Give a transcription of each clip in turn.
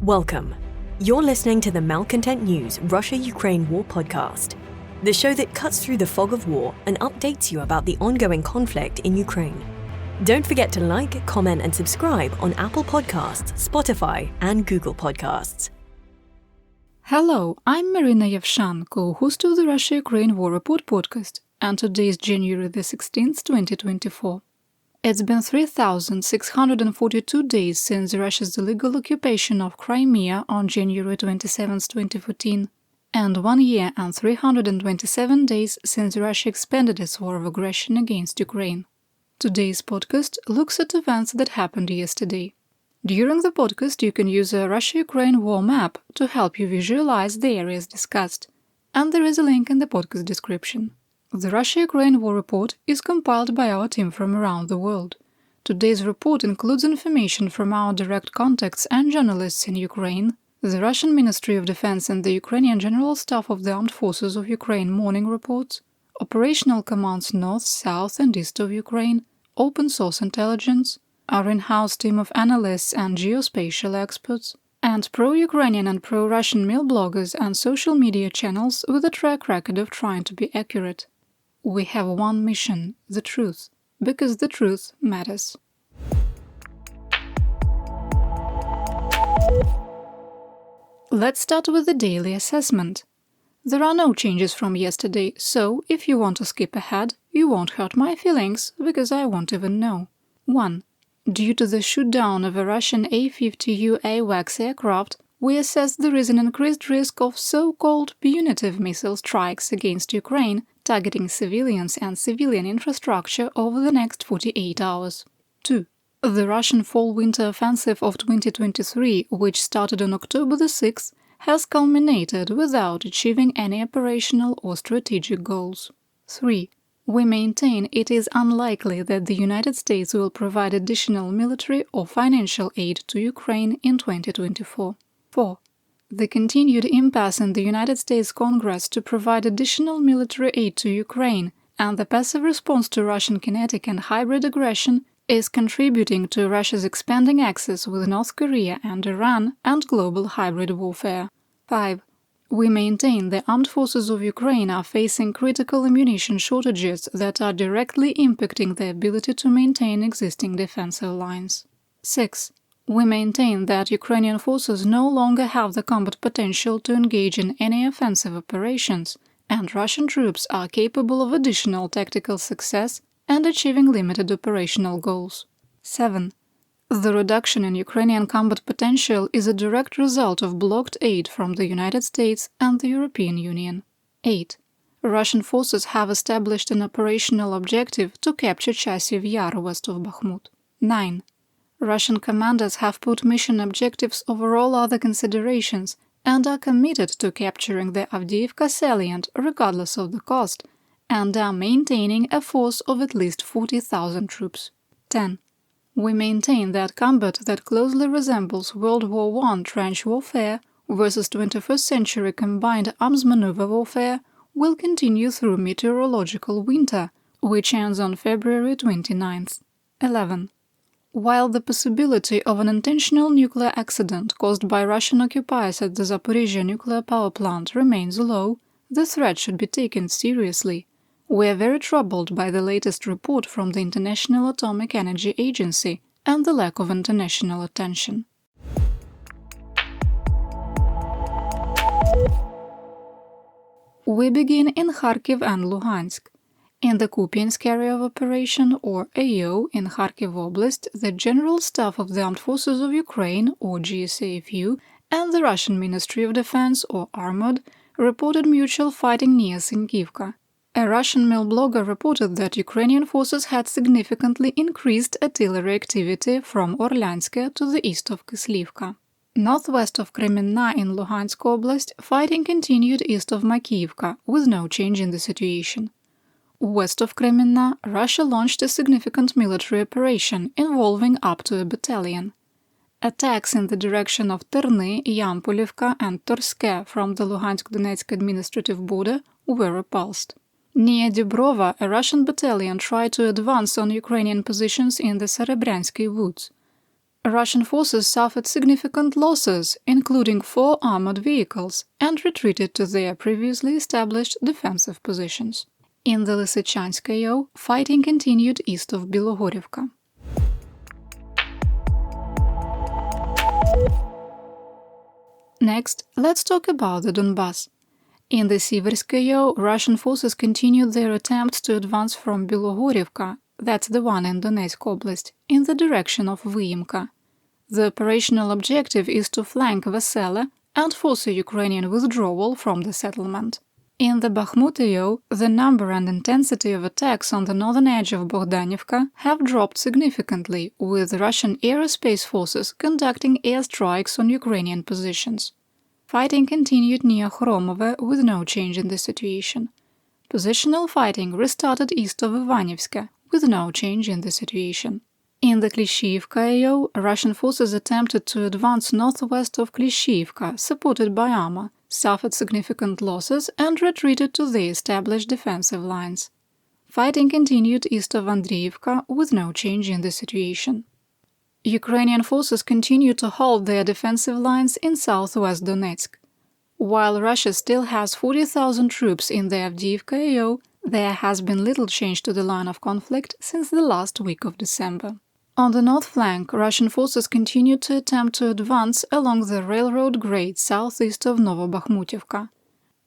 Welcome. You're listening to the Malcontent News Russia-Ukraine War podcast, the show that cuts through the fog of war and updates you about the ongoing conflict in Ukraine. Don't forget to like, comment, and subscribe on Apple Podcasts, Spotify, and Google Podcasts. Hello, I'm Marina Yevshan, co-host of the Russia-Ukraine War Report podcast, and today is January the 16th, 2024. It's been 3,642 days since Russia's illegal occupation of Crimea on January 27, 2014, and 1 year and 327 days since Russia expanded its war of aggression against Ukraine. Today's podcast looks at events that happened yesterday. During the podcast, you can use a Russia-Ukraine war map to help you visualize the areas discussed, and there is a link in the podcast description. The Russia-Ukraine War Report is compiled by our team from around the world. Today's report includes information from our direct contacts and journalists in Ukraine, the Russian Ministry of Defense and the Ukrainian General Staff of the Armed Forces of Ukraine morning reports, operational commands north, south and east of Ukraine, open source intelligence, our in-house team of analysts and geospatial experts, and pro-Ukrainian and pro-Russian mail bloggers and social media channels with a track record of trying to be accurate. We have one mission, the truth, because the truth matters. Let's start with the daily assessment. There are no changes from yesterday, so if you want to skip ahead, you won't hurt my feelings, because I won't even know. 1. Due to the shoot-down of a Russian A-50U AWACS aircraft, we assess there is an increased risk of so-called punitive missile strikes against Ukraine, targeting civilians and civilian infrastructure over the next 48 hours. 2. The Russian fall-winter offensive of 2023, which started on October the 6th, has culminated without achieving any operational or strategic goals. 3. We maintain it is unlikely that the United States will provide additional military or financial aid to Ukraine in 2024. 4. The continued impasse in the United States Congress to provide additional military aid to Ukraine and the passive response to Russian kinetic and hybrid aggression is contributing to Russia's expanding axis with North Korea and Iran and global hybrid warfare. 5. We maintain the armed forces of Ukraine are facing critical ammunition shortages that are directly impacting the ability to maintain existing defensive lines. 6. We maintain that Ukrainian forces no longer have the combat potential to engage in any offensive operations, and Russian troops are capable of additional tactical success and achieving limited operational goals. 7. The reduction in Ukrainian combat potential is a direct result of blocked aid from the United States and the European Union. 8. Russian forces have established an operational objective to capture Chasiv Yar west of Bakhmut. 9. Russian commanders have put mission objectives over all other considerations and are committed to capturing the Avdiivka salient regardless of the cost, and are maintaining a force of at least 40,000 troops. 10. We maintain that combat that closely resembles World War I trench warfare versus 21st century combined arms maneuver warfare will continue through meteorological winter, which ends on February 29th. 11. While the possibility of an intentional nuclear accident caused by Russian occupiers at the Zaporizhzhia nuclear power plant remains low, the threat should be taken seriously. We are very troubled by the latest report from the International Atomic Energy Agency and the lack of international attention. We begin in Kharkiv and Luhansk. In the Kupiansk Area of Operation, or AO, in Kharkiv Oblast, the General Staff of the Armed Forces of Ukraine, or GSAFU, and the Russian Ministry of Defense, or Armored, reported mutual fighting near Sinkivka. A Russian mail blogger reported that Ukrainian forces had significantly increased artillery activity from Orlyansk to the east of Kislivka. Northwest of Kremenna in Luhansk Oblast, fighting continued east of Makivka, with no change in the situation. West of Kremenna, Russia launched a significant military operation involving up to a battalion. Attacks in the direction of Terny, Yampolivka and Torske from the Luhansk-Donetsk administrative border were repulsed. Near Dubrova, a Russian battalion tried to advance on Ukrainian positions in the Serebryansky woods. Russian forces suffered significant losses, including 4 armored vehicles, and retreated to their previously established defensive positions. In the Lysychansk AO, fighting continued east of Bilohorivka. Next, let's talk about the Donbas. In the Siversk AO, Russian forces continued their attempts to advance from Bilohorivka, that's the one in Donetsk Oblast, in the direction of Vyimka. The operational objective is to flank Vesele and force a Ukrainian withdrawal from the settlement. In the Bakhmut AO, the number and intensity of attacks on the northern edge of Bogdanivka have dropped significantly, with Russian aerospace forces conducting airstrikes on Ukrainian positions. Fighting continued near Khromove with no change in the situation. Positional fighting restarted east of Ivanivska with no change in the situation. In the Klishchiivka AO, Russian forces attempted to advance northwest of Klishchiivka, supported by armor, suffered significant losses and retreated to the established defensive lines. Fighting continued east of Andriivka with no change in the situation. Ukrainian forces continue to hold their defensive lines in southwest Donetsk. While Russia still has 40,000 troops in the Avdiivka AO, there has been little change to the line of conflict since the last week of December. On the north flank, Russian forces continued to attempt to advance along the railroad grade southeast of Novobakhmutivka.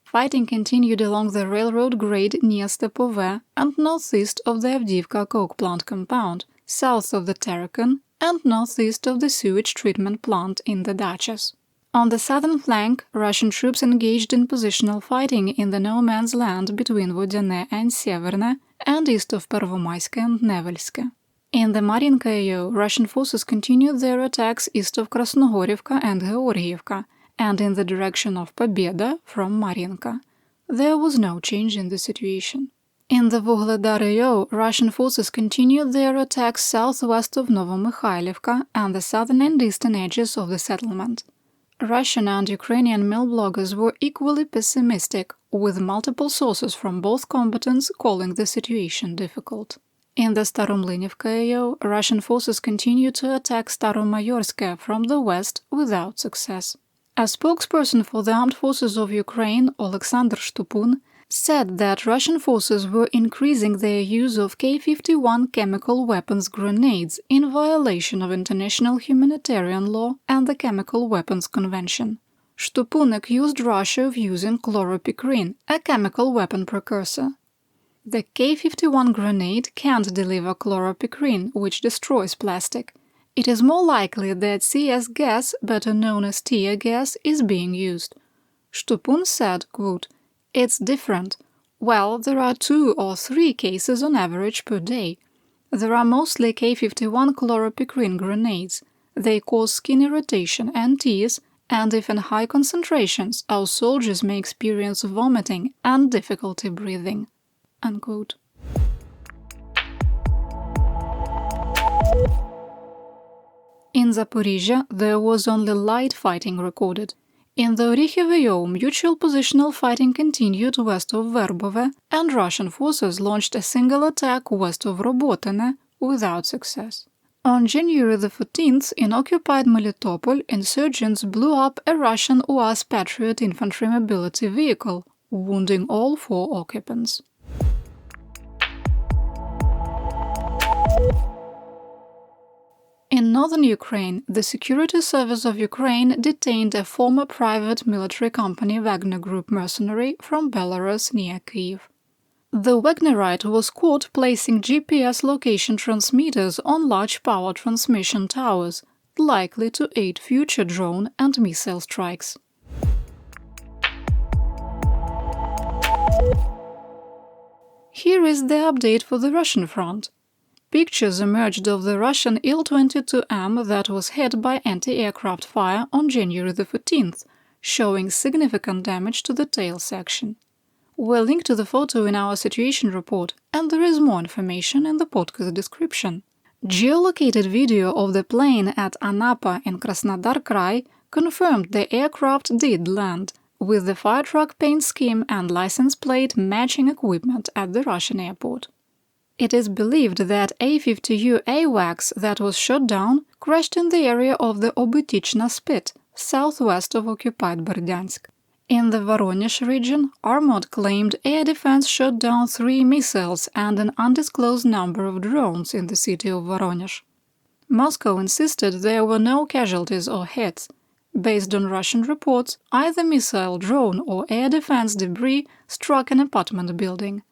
Fighting continued along the railroad grade near Stepove and northeast of the Avdiivka coke plant compound, south of the Terrakan, and northeast of the sewage treatment plant in the Dachas. On the southern flank, Russian troops engaged in positional fighting in the no-man's land between Vodyane and Severne and east of Pervomayske and Nevelske. In the Marinka AO, Russian forces continued their attacks east of Krasnohorivka and Georgievka, and in the direction of Pobeda from Marinka. There was no change in the situation. In the Vuhledar AO, Russian forces continued their attacks southwest of Novomykhailivka and the southern and eastern edges of the settlement. Russian and Ukrainian mill bloggers were equally pessimistic, with multiple sources from both combatants calling the situation difficult. In the Staromlynivka AO, Russian forces continued to attack Staromayorsk from the west without success. A spokesperson for the Armed Forces of Ukraine, Oleksandr Shtupun, said that Russian forces were increasing their use of K-51 chemical weapons grenades in violation of international humanitarian law and the Chemical Weapons Convention. Shtupun accused Russia of using chloropicrin, a chemical weapon precursor. The K-51 grenade can't deliver chloropicrin, which destroys plastic. It is more likely that CS gas, better known as tear gas, is being used. Shtupun said, quote, "It's different. Well, there are 2 or 3 cases on average per day. There are mostly K-51 chloropicrin grenades. They cause skin irritation and tears, and if in high concentrations, our soldiers may experience vomiting and difficulty breathing." Unquote. In Zaporizhzhia, there was only light fighting recorded. In the Orikhiv AO, mutual positional fighting continued west of Verbove, and Russian forces launched a single attack west of Robotine without success. On January the 14th, in occupied Melitopol, insurgents blew up a Russian UAZ Patriot infantry mobility vehicle, wounding all 4 occupants. In northern Ukraine, the Security Service of Ukraine detained a former private military company Wagner Group mercenary from Belarus near Kyiv. The Wagnerite was caught placing GPS location transmitters on large power transmission towers, likely to aid future drone and missile strikes. Here is the update for the Russian front. Pictures emerged of the Russian Il-22M that was hit by anti-aircraft fire on January the 14th, showing significant damage to the tail section. We'll link to the photo in our situation report, and there is more information in the podcast description. Geolocated video of the plane at Anapa in Krasnodar Krai confirmed the aircraft did land, with the firetruck paint scheme and license plate matching equipment at the Russian airport. It is believed that A-50U AWACS that was shot down crashed in the area of the Obytichna Spit, southwest of occupied Berdyansk. In the Voronezh region, Armod claimed air defense shot down 3 missiles and an undisclosed number of drones in the city of Voronezh. Moscow insisted there were no casualties or hits. Based on Russian reports, either missile, drone or air defense debris struck an apartment building.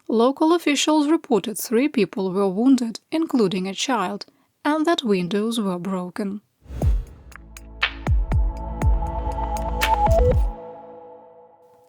Local officials reported 3 people were wounded, including a child, and that windows were broken.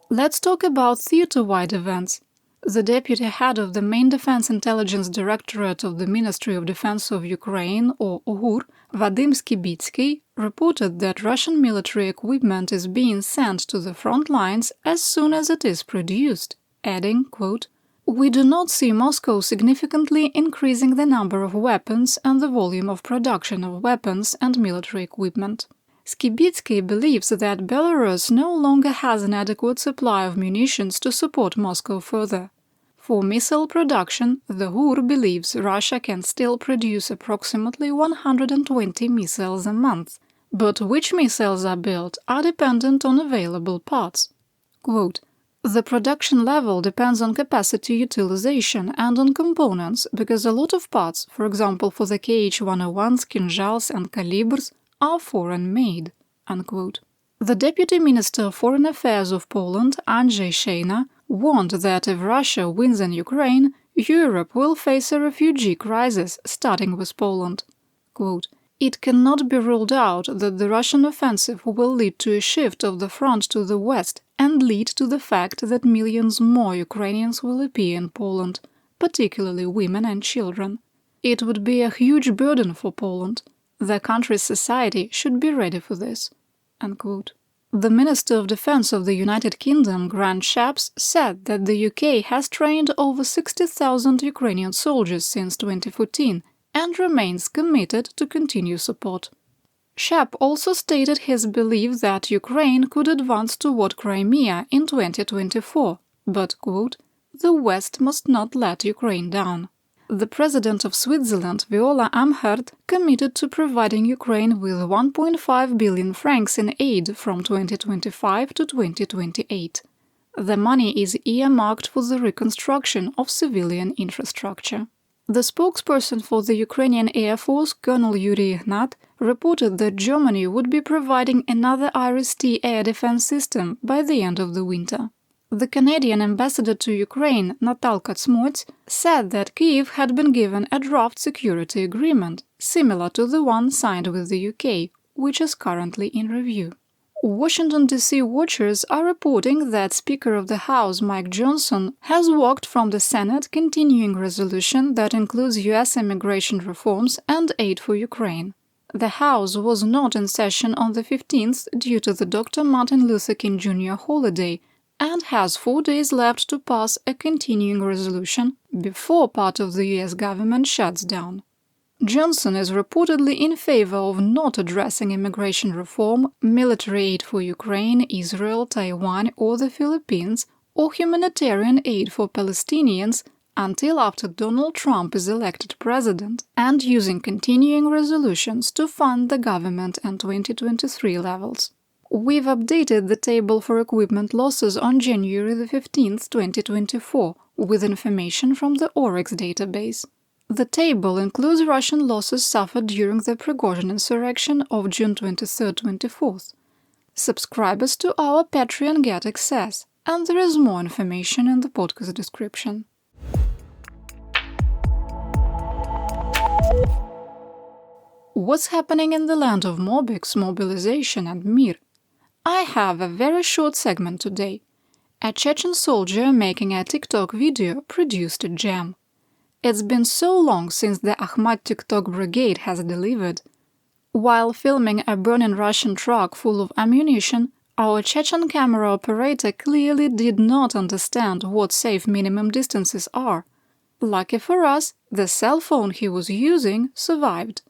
Let's talk about theater-wide events. The deputy head of the main Defense Intelligence Directorate of the Ministry of Defense of Ukraine, or OGUR, Vadim Skibitsky, reported that Russian military equipment is being sent to the front lines as soon as it is produced, adding, quote, "We do not see Moscow significantly increasing the number of weapons and the volume of production of weapons and military equipment." Skibitsky believes that Belarus no longer has an adequate supply of munitions to support Moscow further. For missile production, the OGUR believes Russia can still produce approximately 120 missiles a month, but which missiles are built are dependent on available parts. Quote, "The production level depends on capacity utilization and on components because a lot of parts, for example for the Kh-101s, Kinzhals and Kalibrs, are foreign-made." Unquote. The Deputy Minister of Foreign Affairs of Poland, Andrzej Szejna, warned that if Russia wins in Ukraine, Europe will face a refugee crisis, starting with Poland. Quote, "It cannot be ruled out that the Russian offensive will lead to a shift of the front to the west and lead to the fact that millions more Ukrainians will appear in Poland, particularly women and children. It would be a huge burden for Poland. The country's society should be ready for this." Unquote. The Minister of Defense of the United Kingdom, Grant Shapps, said that the UK has trained over 60,000 Ukrainian soldiers since 2014 and remains committed to continue support. Shapps also stated his belief that Ukraine could advance toward Crimea in 2024, but, quote, "The West must not let Ukraine down." The President of Switzerland, Viola Amherd, committed to providing Ukraine with 1.5 billion francs in aid from 2025 to 2028. The money is earmarked for the reconstruction of civilian infrastructure. The spokesperson for the Ukrainian Air Force, Colonel Yuri Ignat, reported that Germany would be providing another IRIS-T air defense system by the end of the winter. The Canadian ambassador to Ukraine, Natalka Tsmots, said that Kyiv had been given a draft security agreement, similar to the one signed with the UK, which is currently in review. Washington, D.C. watchers are reporting that Speaker of the House Mike Johnson has walked from the Senate continuing resolution that includes U.S. immigration reforms and aid for Ukraine. The House was not in session on the 15th due to the Dr. Martin Luther King Jr. holiday, and has 4 days left to pass a continuing resolution before part of the US government shuts down. Johnson is reportedly in favor of not addressing immigration reform, military aid for Ukraine, Israel, Taiwan or the Philippines, or humanitarian aid for Palestinians until after Donald Trump is elected president, and using continuing resolutions to fund the government and 2023 levels. We've updated the table for equipment losses on January 15, 2024, with information from the Oryx database. The table includes Russian losses suffered during the Prigozhin insurrection of June 23-24. Subscribers to our Patreon get access, and there is more information in the podcast description. What's happening in the land of Mobiks, Mobilization and Mir? I have a very short segment today. A Chechen soldier making a TikTok video produced a gem. It's been so long since the Akhmat TikTok brigade has delivered. While filming a burning Russian truck full of ammunition, our Chechen camera operator clearly did not understand what safe minimum distances are. Lucky for us, the cell phone he was using survived.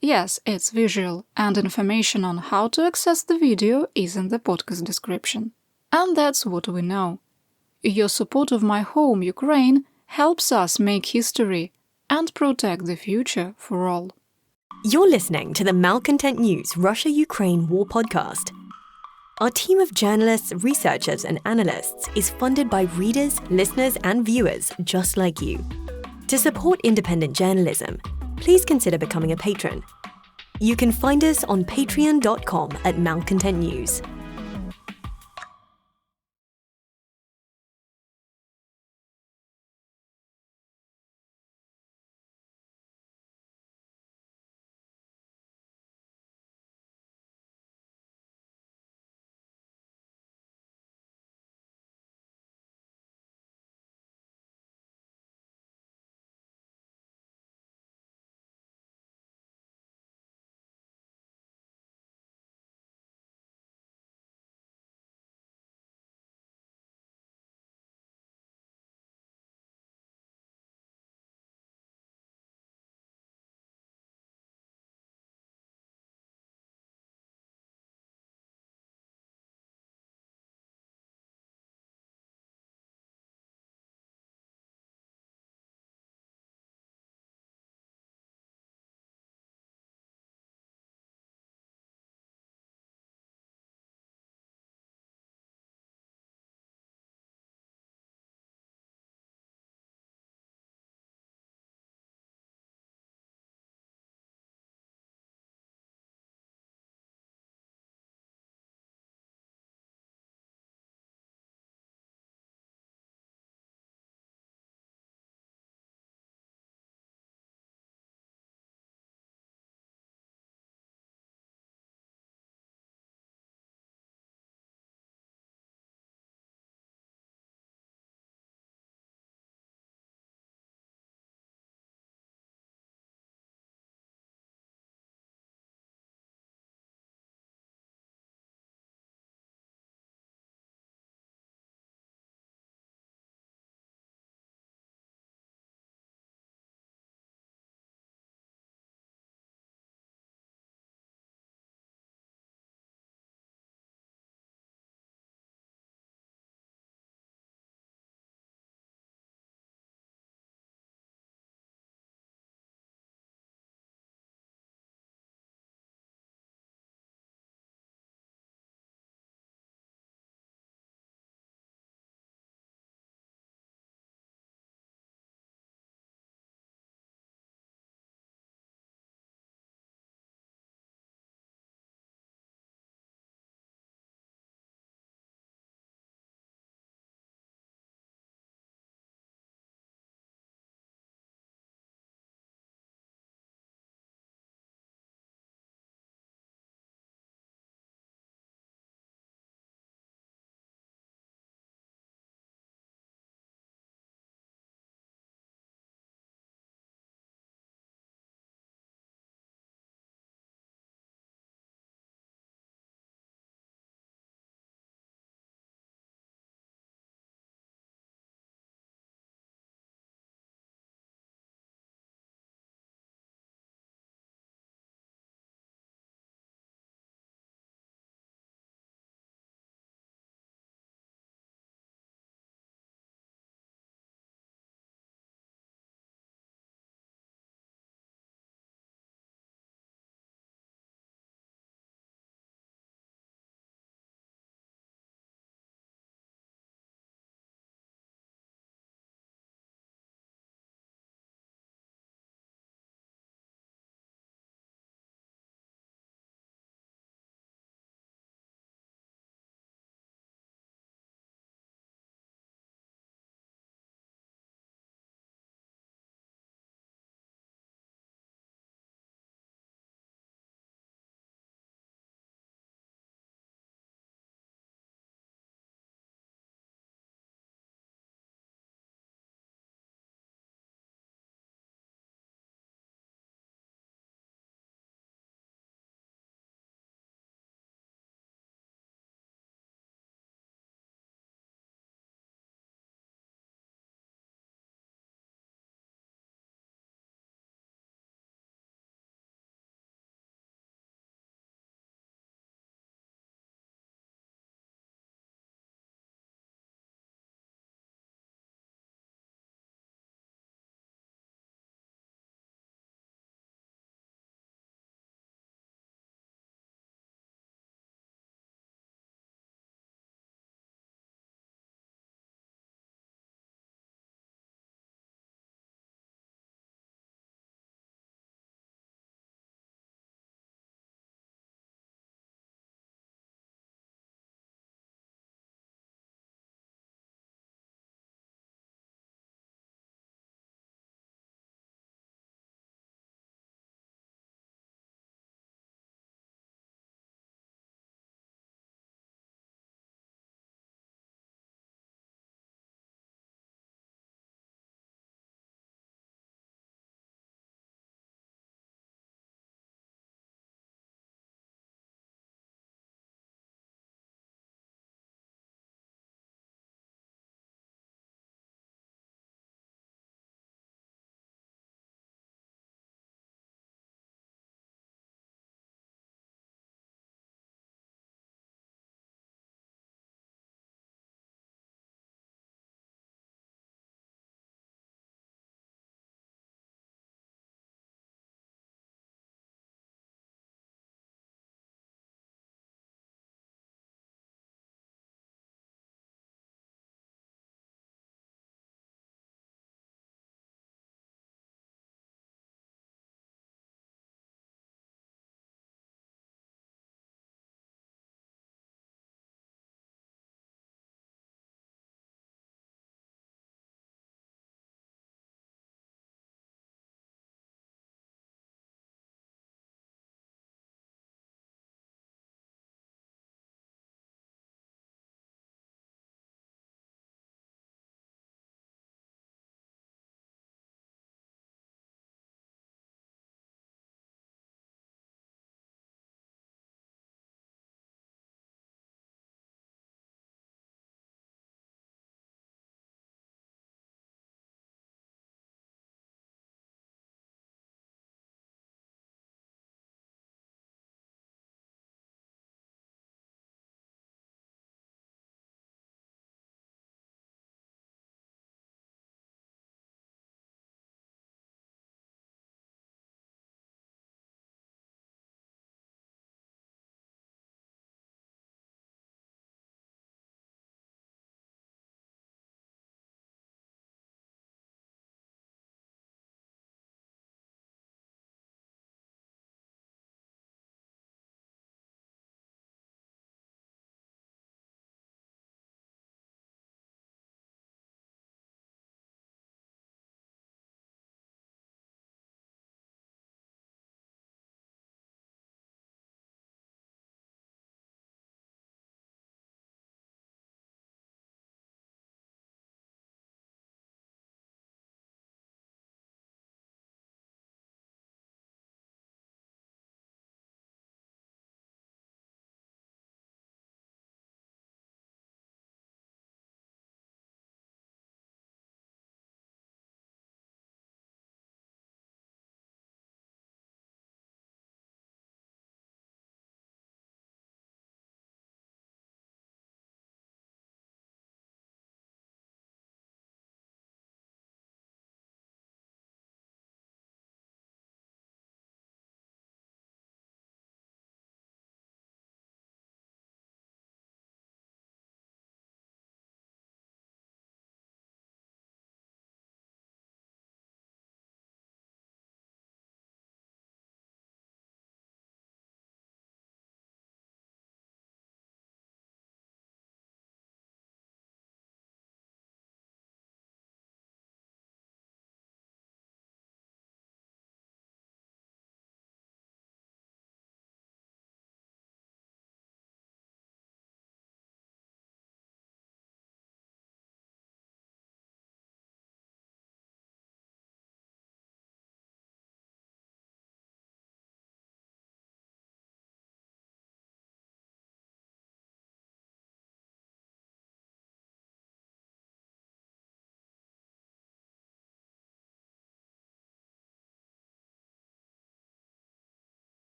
Yes, it's visual, and information on how to access the video is in the podcast description. And that's what we know. Your support of my home, Ukraine, helps us make history and protect the future for all. You're listening to the Malcontent News Russia-Ukraine War Podcast. Our team of journalists, researchers, and analysts is funded by readers, listeners, and viewers just like you. To support independent journalism, please consider becoming a patron. You can find us on patreon.com/malcontentnews.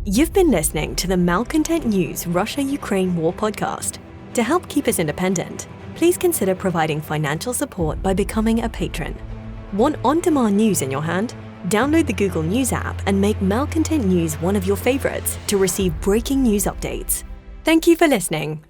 You've been listening to the Malcontent News Russia-Ukraine War podcast. To help keep us independent, please consider providing financial support by becoming a patron. Want on-demand news in your hand? Download the Google News app and make Malcontent News one of your favorites to receive breaking news updates. Thank you for listening.